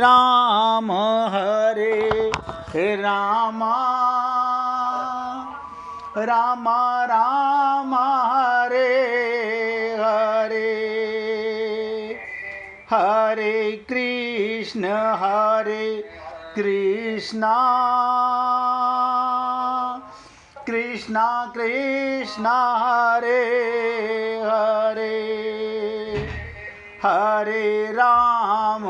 राम हरे रामा राम राम हरे हरे हरे कृष्ण कृष्ण कृष्ण हरे हरे हरे राम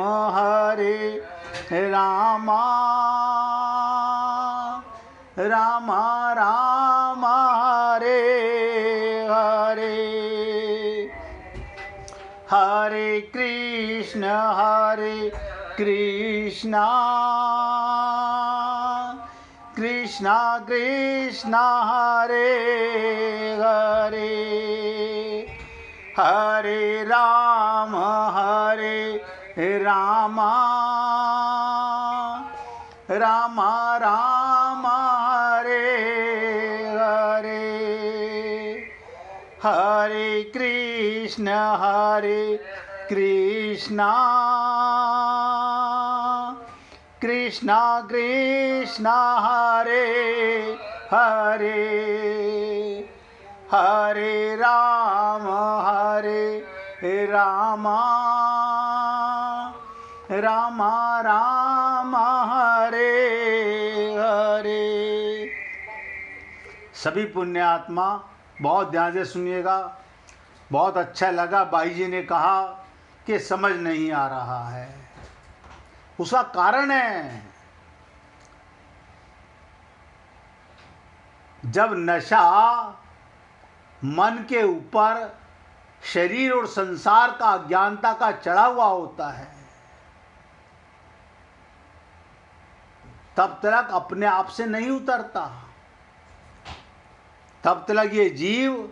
राम राम हरे हरे हरे कृष्ण कृष्ण कृष्ण हरे हरे हरे राम राम राम हरे हरे हरे कृष्ण कृष्ण कृष्ण हरे हरे हरे राम राम राम हरे हरे। सभी पुण्यात्मा बहुत ध्यान से सुनिएगा। बहुत अच्छा लगा। भाई जी ने कहा कि समझ नहीं आ रहा है, उसका कारण है जब नशा मन के ऊपर शरीर और संसार का अज्ञानता का चढ़ा हुआ होता है, तब तक अपने आप से नहीं उतरता। तब तक ये जीव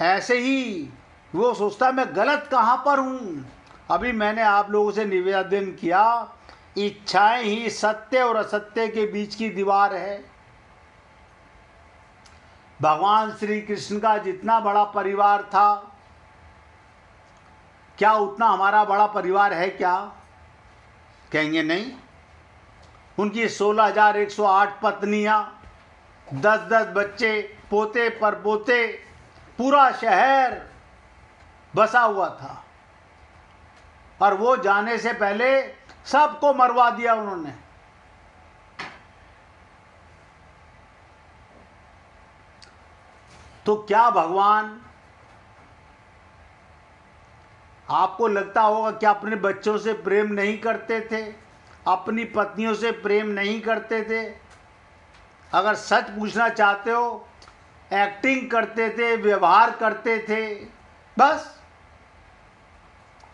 ऐसे ही वो सोचता है मैं गलत कहाँ पर हूँ। अभी मैंने आप लोगों से निवेदन किया, इच्छाएं ही सत्य और असत्य के बीच की दीवार है। भगवान श्री कृष्ण का जितना बड़ा परिवार था, क्या उतना हमारा बड़ा परिवार है क्या? कहेंगे नहीं। उनकी 16,108 पत्नियां, 10-10 बच्चे, पोते परपोते, पूरा शहर बसा हुआ था। और वो जाने से पहले सबको मरवा दिया उन्होंने। तो क्या भगवान, आपको लगता होगा कि अपने बच्चों से प्रेम नहीं करते थे, अपनी पत्नियों से प्रेम नहीं करते थे? अगर सच पूछना चाहते हो, एक्टिंग करते थे, व्यवहार करते थे। बस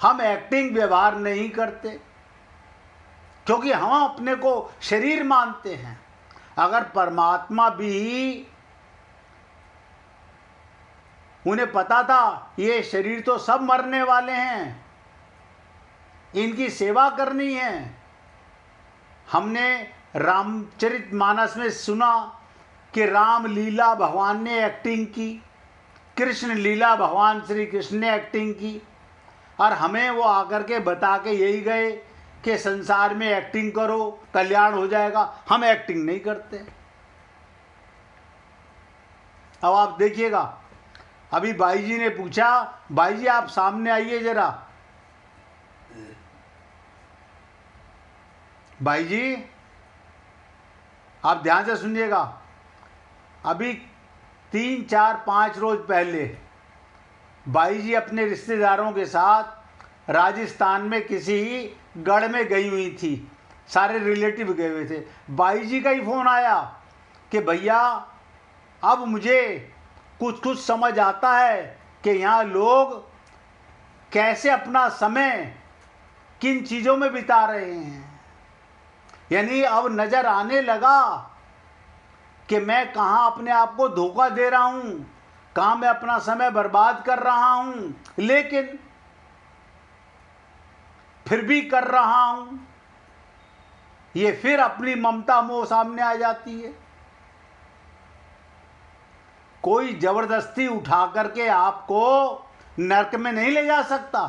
हम एक्टिंग व्यवहार नहीं करते क्योंकि हम अपने को शरीर मानते हैं। अगर परमात्मा भी, उन्हें पता था ये शरीर तो सब मरने वाले हैं, इनकी सेवा करनी है। हमने रामचरितमानस में सुना कि राम लीला भगवान ने एक्टिंग की, कृष्ण लीला भगवान श्री कृष्ण ने एक्टिंग की, और हमें वो आकर के बता के यही गए कि संसार में एक्टिंग करो कल्याण हो जाएगा। हम एक्टिंग नहीं करते। अब आप देखिएगा, अभी भाई जी ने पूछा, भाई जी आप सामने आइए जरा। भाई जी आप ध्यान से सुनिएगा। अभी 3, 4, 5 रोज पहले भाई जी अपने रिश्तेदारों के साथ राजस्थान में किसी गढ़ में गई हुई थी। सारे रिलेटिव गए हुए थे। भाई जी का ही फोन आया कि भैया अब मुझे कुछ कुछ समझ आता है कि यहाँ लोग कैसे अपना समय किन चीज़ों में बिता रहे हैं। यानी अब नज़र आने लगा कि मैं कहाँ अपने आप को धोखा दे रहा हूँ, कहाँ मैं अपना समय बर्बाद कर रहा हूँ, लेकिन फिर भी कर रहा हूँ। ये फिर अपनी ममता मोह सामने आ जाती है। कोई जबरदस्ती उठा करके आपको नरक में नहीं ले जा सकता।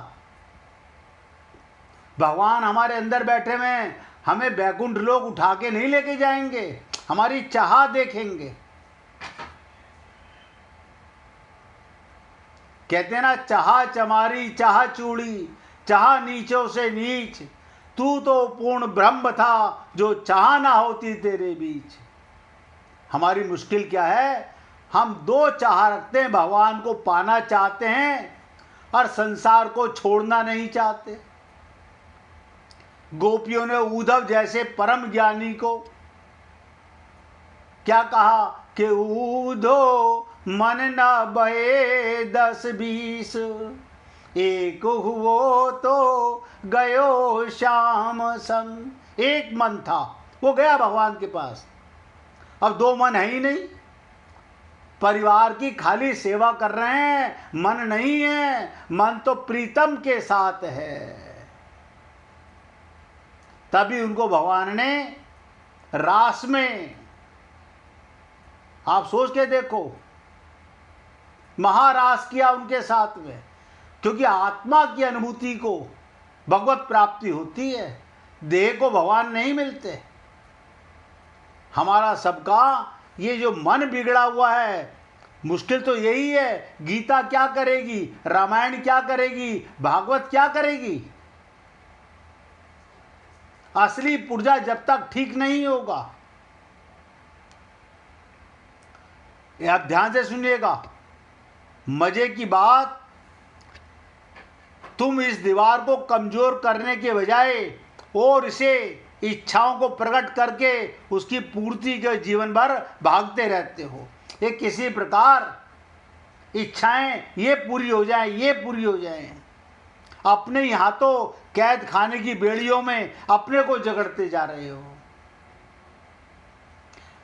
भगवान हमारे अंदर बैठे हुए हैं, हमें वैकुंठ लोग उठा के नहीं लेके जाएंगे, हमारी चाह देखेंगे। कहते हैं ना, चाह चमारी चाह चूड़ी, चाह नीचों से नीच, तू तो पूर्ण ब्रह्म था जो चाह ना होती तेरे बीच। हमारी मुश्किल क्या है, हम दो चाह रखते हैं, भगवान को पाना चाहते हैं और संसार को छोड़ना नहीं चाहते। गोपियों ने उद्धव जैसे परम ज्ञानी को क्या कहा कि उद्धो मन न बहे 10-20, एक हुओ तो गयो श्याम संग। एक मन था, वो गया भगवान के पास। अब दो मन है ही नहीं, परिवार की खाली सेवा कर रहे हैं, मन नहीं है, मन तो प्रीतम के साथ है। तभी उनको भगवान ने रास में, आप सोच के देखो, महारास किया उनके साथ में, क्योंकि आत्मा की अनुभूति को भगवत प्राप्ति होती है, देह को भगवान नहीं मिलते। हमारा सबका ये जो मन बिगड़ा हुआ है, मुश्किल तो यही है। गीता क्या करेगी, रामायण क्या करेगी, भागवत क्या करेगी? असली पुर्जा जब तक ठीक नहीं होगा, आप ध्यान से सुनिएगा, मजे की बात, तुम इस दीवार को कमजोर करने के बजाय और इसे इच्छाओं को प्रकट करके उसकी पूर्ति के जीवन भर भागते रहते हो। ये किसी प्रकार इच्छाएं ये पूरी हो जाएं, ये पूरी हो जाएं, अपने ही हाथों कैद खाने की बेड़ियों में अपने को जकड़ते जा रहे हो।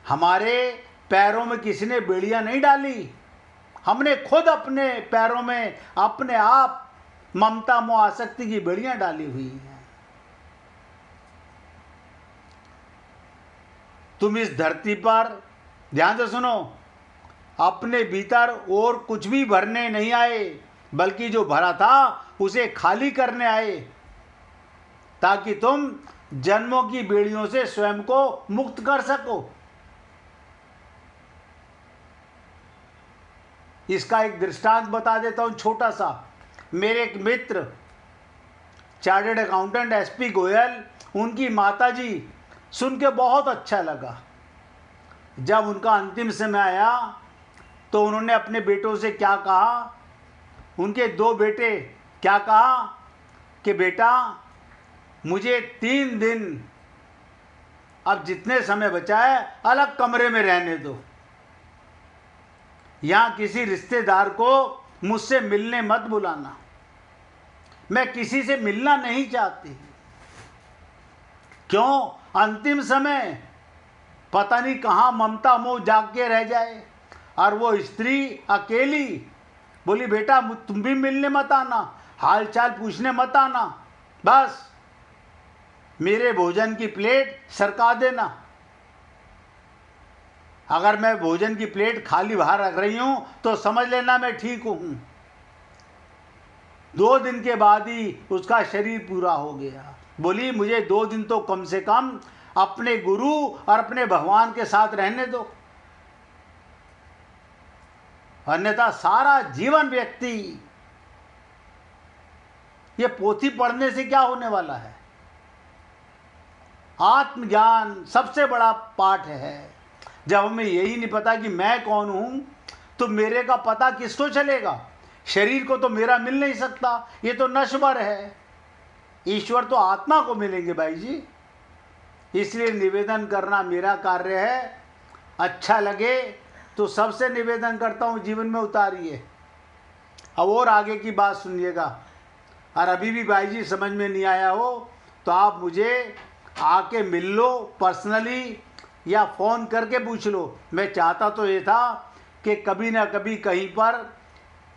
हमारे पैरों में किसी ने बेड़ियां नहीं डाली, हमने खुद अपने पैरों में अपने आप ममता मोह आसक्ति की बेड़ियां डाली हुई हैं। तुम इस धरती पर, ध्यान से सुनो, अपने भीतर और कुछ भी भरने नहीं आए, बल्कि जो भरा था उसे खाली करने आए, ताकि तुम जन्मों की बेड़ियों से स्वयं को मुक्त कर सको। इसका एक दृष्टांत बता देता हूं छोटा सा। मेरे एक मित्र चार्टर्ड अकाउंटेंट एसपी गोयल, उनकी माताजी, सुन के बहुत अच्छा लगा। जब उनका अंतिम समय आया तो उन्होंने अपने बेटों से क्या कहा, उनके दो बेटे, क्या कहा कि बेटा मुझे 3 दिन, अब जितने समय बचा है, अलग कमरे में रहने दो, यहाँ किसी रिश्तेदार को मुझसे मिलने मत बुलाना, मैं किसी से मिलना नहीं चाहती। क्यों? अंतिम समय पता नहीं कहाँ ममता मोह जाग के रह जाए। और वो स्त्री अकेली बोली, बेटा तुम भी मिलने मत आना, हाल चाल पूछने मत आना, बस मेरे भोजन की प्लेट सरका देना। अगर मैं भोजन की प्लेट खाली बाहर रख रही हूं तो समझ लेना मैं ठीक हूं। 2 दिन के बाद ही उसका शरीर पूरा हो गया। बोली मुझे 2 दिन तो कम से कम अपने गुरु और अपने भगवान के साथ रहने दो, अन्यथा सारा जीवन व्यक्ति, ये पोथी पढ़ने से क्या होने वाला है? आत्मज्ञान सबसे बड़ा पाठ है। जब हमें यही नहीं पता कि मैं कौन हूं, तो मेरे का पता किसको चलेगा? शरीर को तो मेरा मिल नहीं सकता, ये तो नश्वर है। ईश्वर तो आत्मा को मिलेंगे भाई जी। इसलिए निवेदन करना मेरा कार्य है। अच्छा लगे तो सबसे निवेदन करता हूँ, जीवन में उतारिए। अब और आगे की बात सुनिएगा। और अभी भी भाई जी समझ में नहीं आया हो तो आप मुझे आके मिल लो पर्सनली, या फ़ोन करके पूछ लो। मैं चाहता तो ये था कि कभी ना कभी कहीं पर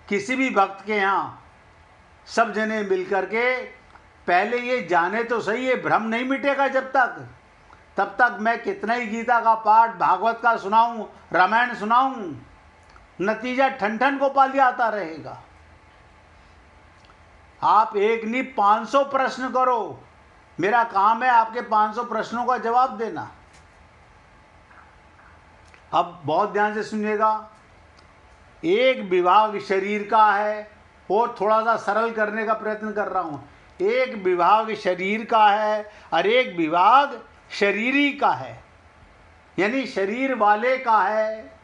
किसी भी भक्त के यहाँ सब जने मिल कर के पहले ये जाने तो सही, ये भ्रम नहीं मिटेगा जब तक, तब तक मैं कितना ही गीता का पाठ, भागवत का सुनाऊं, रामायण सुनाऊं, नतीजा ठन गोपाल आता रहेगा। आप एक नहीं 500 प्रश्न करो, मेरा काम है आपके 500 प्रश्नों का जवाब देना। अब बहुत ध्यान से सुनिएगा। एक विभाग शरीर का है, और थोड़ा सा सरल करने का प्रयत्न कर रहा हूं। एक विभाग शरीर का है और एक विभाग शरीरी का है, यानी शरीर वाले का है,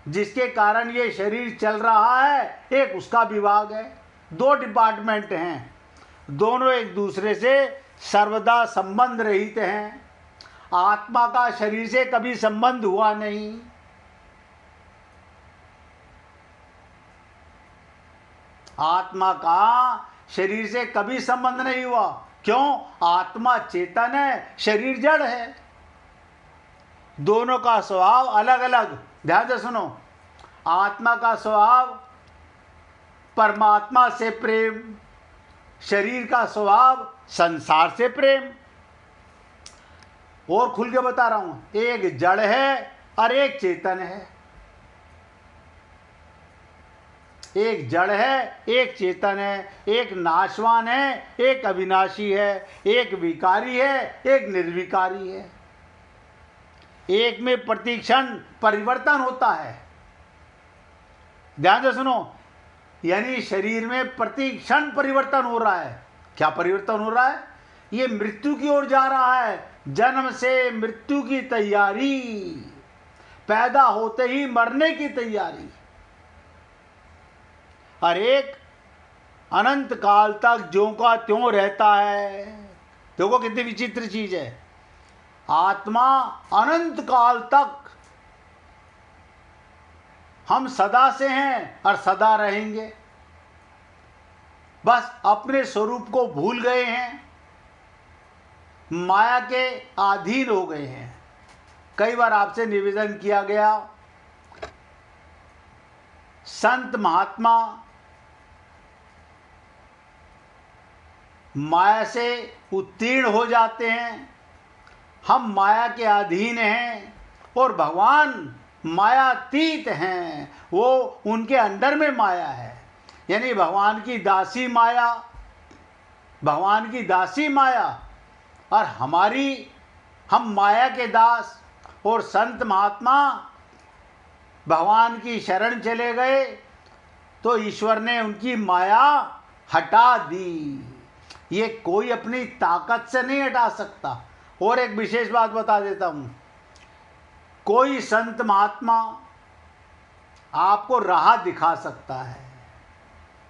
जिसके कारण ये शरीर चल रहा है। एक उसका विभाग है। दो डिपार्टमेंट हैं, दोनों एक दूसरे से सर्वदा संबंध रहित हैं। आत्मा का शरीर से कभी संबंध हुआ नहीं। आत्मा का शरीर से कभी संबंध नहीं हुआ। क्यों? आत्मा चेतन है, शरीर जड़ है। दोनों का स्वभाव अलग अलग। ध्यान से सुनो। आत्मा का स्वभाव परमात्मा से प्रेम, शरीर का स्वभाव संसार से प्रेम। और खुल के बता रहा हूं, एक जड़ है और एक चेतन है। एक जड़ है, एक चेतन है। एक नाशवान है, एक अविनाशी है। एक विकारी है, एक निर्विकारी है। एक में प्रतिक्षण परिवर्तन होता है। ध्यान से सुनो, यानी शरीर में प्रतिक्षण परिवर्तन हो रहा है। क्या परिवर्तन हो रहा है? ये मृत्यु की ओर जा रहा है। जन्म से मृत्यु की तैयारी, पैदा होते ही मरने की तैयारी। और एक अनंत काल तक ज्यों का त्यों रहता है। देखो कितनी विचित्र चीज है। आत्मा अनंत काल तक, हम सदा से हैं और सदा रहेंगे। बस अपने स्वरूप को भूल गए हैं, माया के अधीन हो गए हैं। कई बार आपसे निवेदन किया गया, संत महात्मा माया से उत्तीर्ण हो जाते हैं। हम माया के अधीन हैं और भगवान मायातीत हैं। वो उनके अंडर में माया है, यानी भगवान की दासी माया, भगवान की दासी माया और हम माया के दास। और संत महात्मा भगवान की शरण चले गए तो ईश्वर ने उनकी माया हटा दी। ये कोई अपनी ताकत से नहीं हटा सकता। और एक विशेष बात बता देता हूं, कोई संत महात्मा आपको राह दिखा सकता है,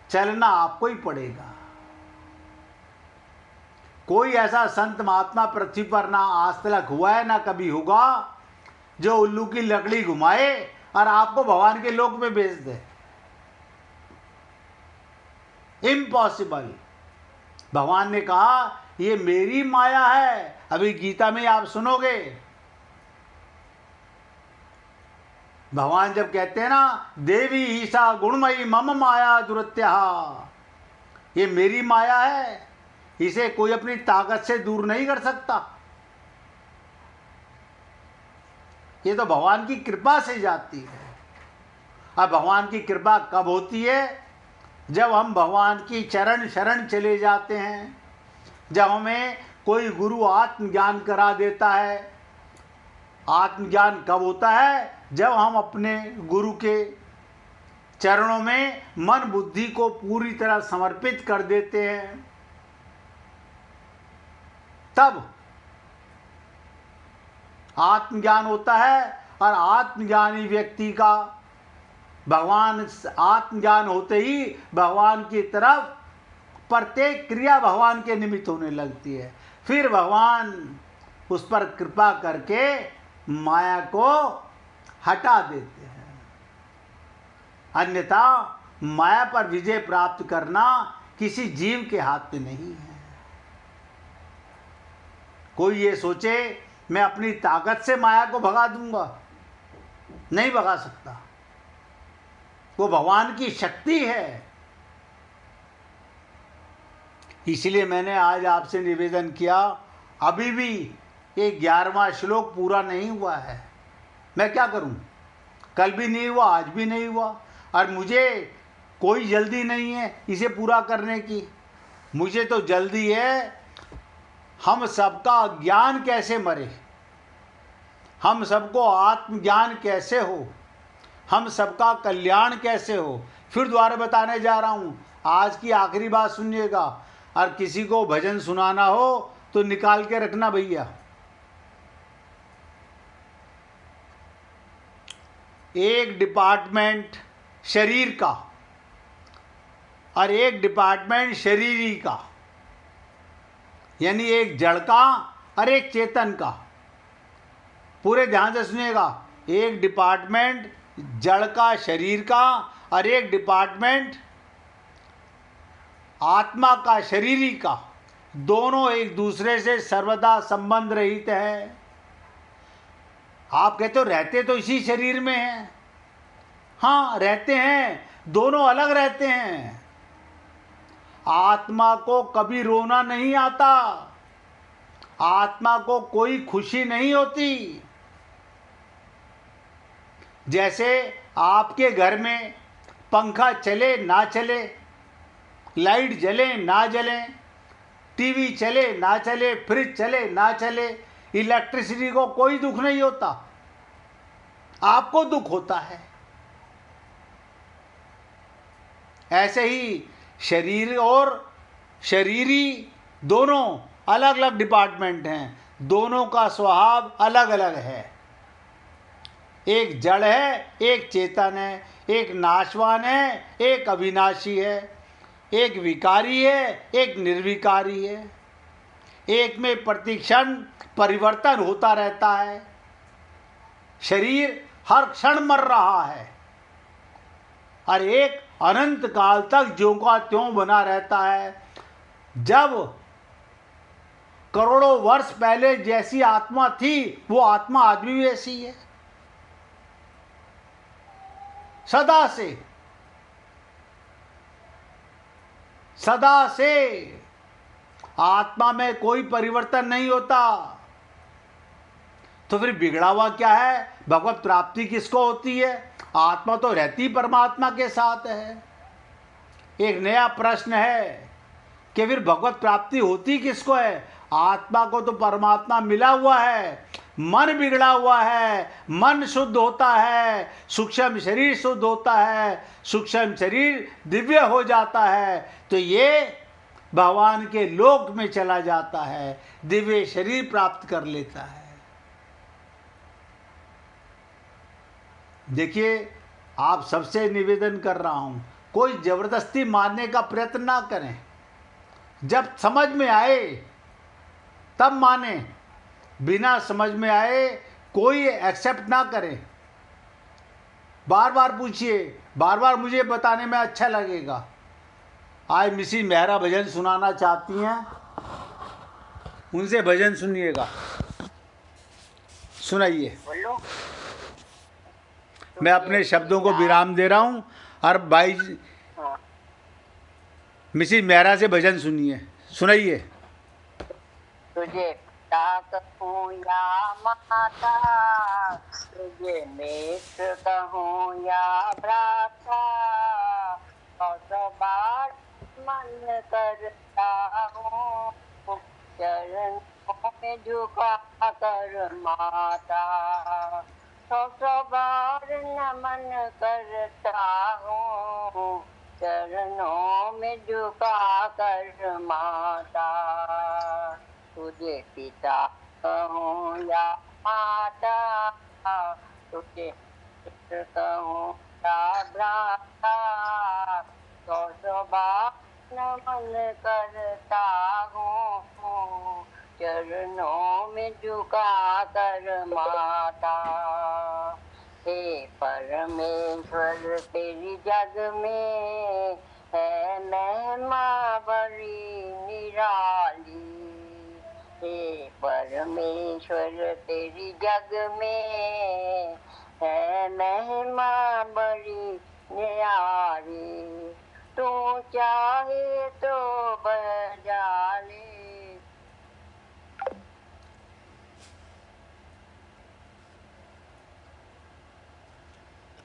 चलना आपको ही पड़ेगा। कोई ऐसा संत महात्मा पृथ्वी पर ना आज तक हुआ है ना कभी होगा जो उल्लू की लकड़ी घुमाए और आपको भगवान के लोक में भेज दे। इम्पॉसिबल। भगवान ने कहा ये मेरी माया है। अभी गीता में आप सुनोगे, भगवान जब कहते हैं ना, देवी ईसा गुणमयी मम माया दुरत्या, ये मेरी माया है, इसे कोई अपनी ताकत से दूर नहीं कर सकता। ये तो भगवान की कृपा से जाती है। अब भगवान की कृपा कब होती है? जब हम भगवान की चरण शरण चले जाते हैं, जब हमें कोई गुरु आत्मज्ञान करा देता है। आत्मज्ञान कब होता है? जब हम अपने गुरु के चरणों में मन बुद्धि को पूरी तरह समर्पित कर देते हैं, तब आत्मज्ञान होता है। और आत्मज्ञानी व्यक्ति का भगवान, आत्मज्ञान होते ही भगवान की तरफ प्रत्येक क्रिया भगवान के निमित्त होने लगती है। फिर भगवान उस पर कृपा करके माया को हटा देते हैं। अन्यथा माया पर विजय प्राप्त करना किसी जीव के हाथ में नहीं है। कोई ये सोचे मैं अपनी ताकत से माया को भगा दूंगा, नहीं भगा सकता। वो भगवान की शक्ति है। इसलिए मैंने आज आपसे निवेदन किया, अभी भी ये 11वां श्लोक पूरा नहीं हुआ है। मैं क्या करूं? कल भी नहीं हुआ, आज भी नहीं हुआ, और मुझे कोई जल्दी नहीं है इसे पूरा करने की। मुझे तो जल्दी है, हम सबका ज्ञान कैसे मरे, हम सबको आत्मज्ञान कैसे हो, हम सबका कल्याण कैसे हो। फिर दोबारा बताने जा रहा हूँ, आज की आखिरी बात सुनिएगा। और किसी को भजन सुनाना हो तो निकाल के रखना भैया। एक डिपार्टमेंट शरीर का और एक डिपार्टमेंट शरीरी का, यानी एक जड़ का और एक चेतन का। पूरे ध्यान से सुनिएगा। एक डिपार्टमेंट जड़ का शरीर का और एक डिपार्टमेंट आत्मा का शरीरी का। दोनों एक दूसरे से सर्वदा संबंध रहित है। आप कहते हो रहते तो इसी शरीर में हैं। हाँ रहते हैं, दोनों अलग रहते हैं। आत्मा को कभी रोना नहीं आता, आत्मा को कोई खुशी नहीं होती। जैसे आपके घर में पंखा चले ना चले, लाइट जले ना जले, टीवी चले ना चले, फ्रिज चले ना चले, इलेक्ट्रिसिटी को कोई दुख नहीं होता, आपको दुख होता है। ऐसे ही शरीर और शरीरी दोनों अलग अलग डिपार्टमेंट हैं, दोनों का स्वभाव अलग अलग है। एक जड़ है, एक चेतन है, एक नाशवान है, एक अविनाशी है, एक विकारी है, एक निर्विकारी है। एक में प्रतिक्षण परिवर्तन होता रहता है। शरीर हर क्षण मर रहा है और एक अनंत काल तक ज्यों का त्यों बना रहता है। जब करोड़ों वर्ष पहले जैसी आत्मा थी, वो आत्मा आज भी वैसी है, सदा से सदा से। आत्मा में कोई परिवर्तन नहीं होता। तो फिर बिगड़ा हुआ क्या है? भगवत प्राप्ति किसको होती है? आत्मा तो रहती परमात्मा के साथ है। एक नया प्रश्न है कि फिर भगवत प्राप्ति होती किसको है? आत्मा को तो परमात्मा मिला हुआ है, मन बिगड़ा हुआ है, मन शुद्ध होता है, सूक्ष्म शरीर शुद्ध होता है, सूक्ष्म शरीर दिव्य हो जाता है, तो ये भगवान के लोक में चला जाता है, दिव्य शरीर प्राप्त कर लेता है। देखिए, आप सबसे निवेदन कर रहा हूं, कोई जबरदस्ती मानने का प्रयत्न ना करें। जब समझ में आए तब माने, बिना समझ में आए कोई एक्सेप्ट ना करें। बार बार पूछिए, बार बार मुझे बताने में अच्छा लगेगा। आज मिसी मेहरा भजन सुनाना चाहती हैं, उनसे भजन सुनिएगा, सुनाइए। मैं अपने शब्दों को विराम दे रहा हूं और भाई मिसी मेहरा से भजन सुनिए, सुनाइए। तुझे पिता कहूँ या माता, तुझे मित्र कहूँ या भ्राता, सौ बार मन करता हूँ चरणों में झुका कर माता। सौ बार नमन करता हूँ चरणों में झुका कर माता। तुझे पिता कहूँ या माता, तुझे मित्र कहूँ या भ्राता, सौ बार नमन करता हूँ चरणों में झुका कर माता। हे परमेश्वर तेरी जग में है महिमा बड़ी निराली। हे परमेश्वर तेरी जग में है महिमा बड़ी निराली। तू चाहे तो बजा ले।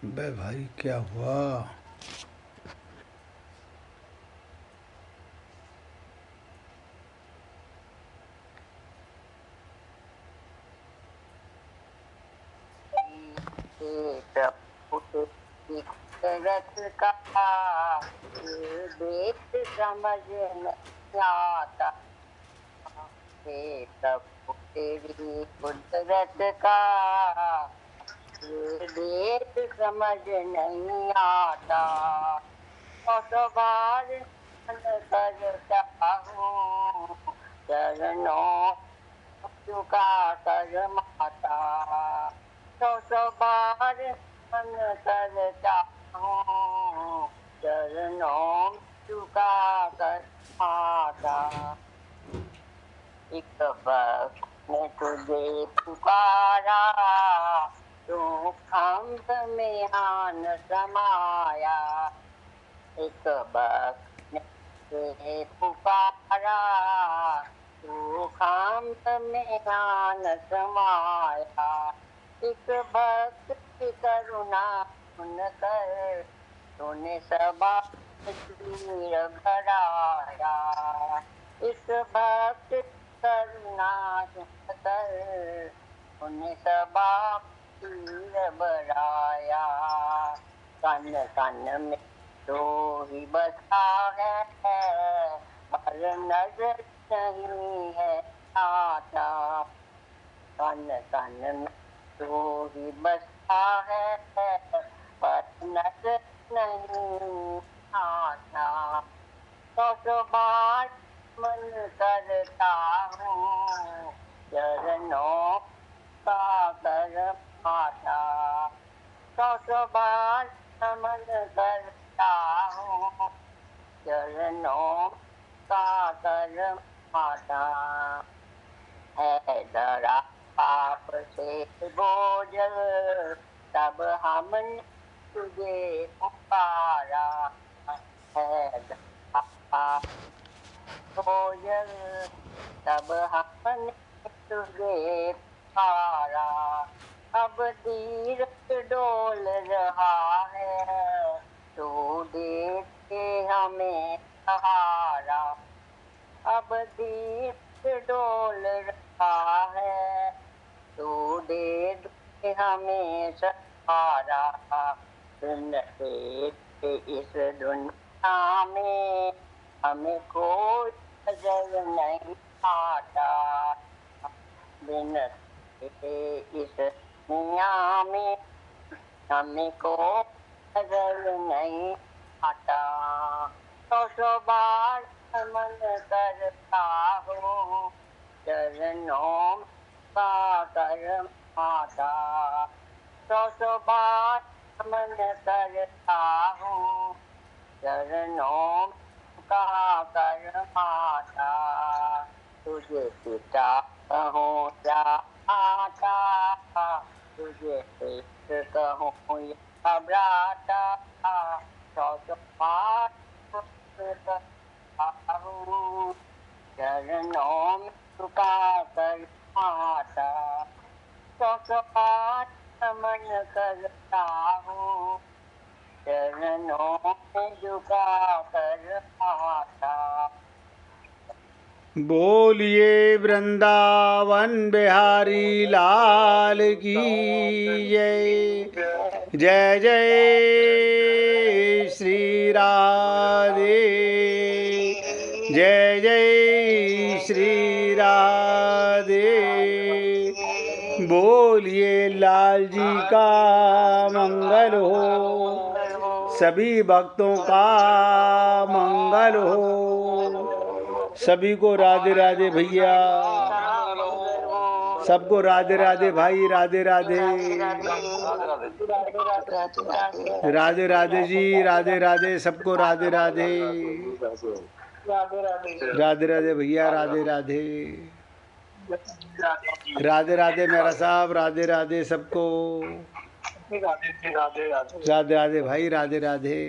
बे भाई क्या हुआ? प्रभु तेरी कुदरत का ये देख समझ नहीं आता। हे प्रभु तेरी कुदरत का ये देख समझ नहीं आता। तो बार मन करता हूँ चरणों झुका कर माता। तो बार मन करता हूँ चरणों झुका कर माता। एक वक्त में तुझे पुकारा तू खंभ में आन समाया। एक वक्त में तुझे पुकारा तू खंभ में आन समाया। एक भक्त की करुणा सुनकर तूने सबा चीर भराया। इस भक्त करुणा सुनकर तूने सबा चीर भराया। कन कन में तो ही बसा है पर नजर नहीं है आता। कन कन में तो ही बसा है पर नजर नहीं आता। तो बार मन करता हूँ चरणों का कर माता। तो बार मन करता हूँ चरणों का कर माता। है डरा पाप से बोझल तब हमने तुझे पुकारा। है डरा पाप बोझल तब हमने तुझे पुकारा। अब तीरथ डोल रहा है तू दे दे हमें सहारा। अब तीरथ डोल रहा है तू दे दे हमें सहारा। बिन तेरे इस दुनिया में हमें कोई नजर नहीं आता। बिन तेरे इस दुनिया में हमें कोई नजर नहीं आता। तो बार मन करता हूँ चरणों का कर माता। तो बार मन करता हूँ चरणों का कर माता। तुझे पिता कहूँ या माता तुझे पेट कहूँ या भ्राता। तो बार चरणों में झुका कर माता। तो बार मन करता हूँ चरणों में झुका कर माता। बोलिए वृंदावन बिहारी लाल की जय। जय जय श्री राधे। जय जय श्री राधे। बोलिए लाल जी का मंगल हो। सभी भक्तों का मंगल हो। सभी को राधे राधे भैया। सबको राधे राधे भाई। राधे राधे। राधे राधे जी। राधे राधे सबको। राधे राधे। राधे राधे भैया। राधे राधे। राधे राधे मेरा साहब। राधे राधे सबको। राधे राधे भाई। राधे राधे।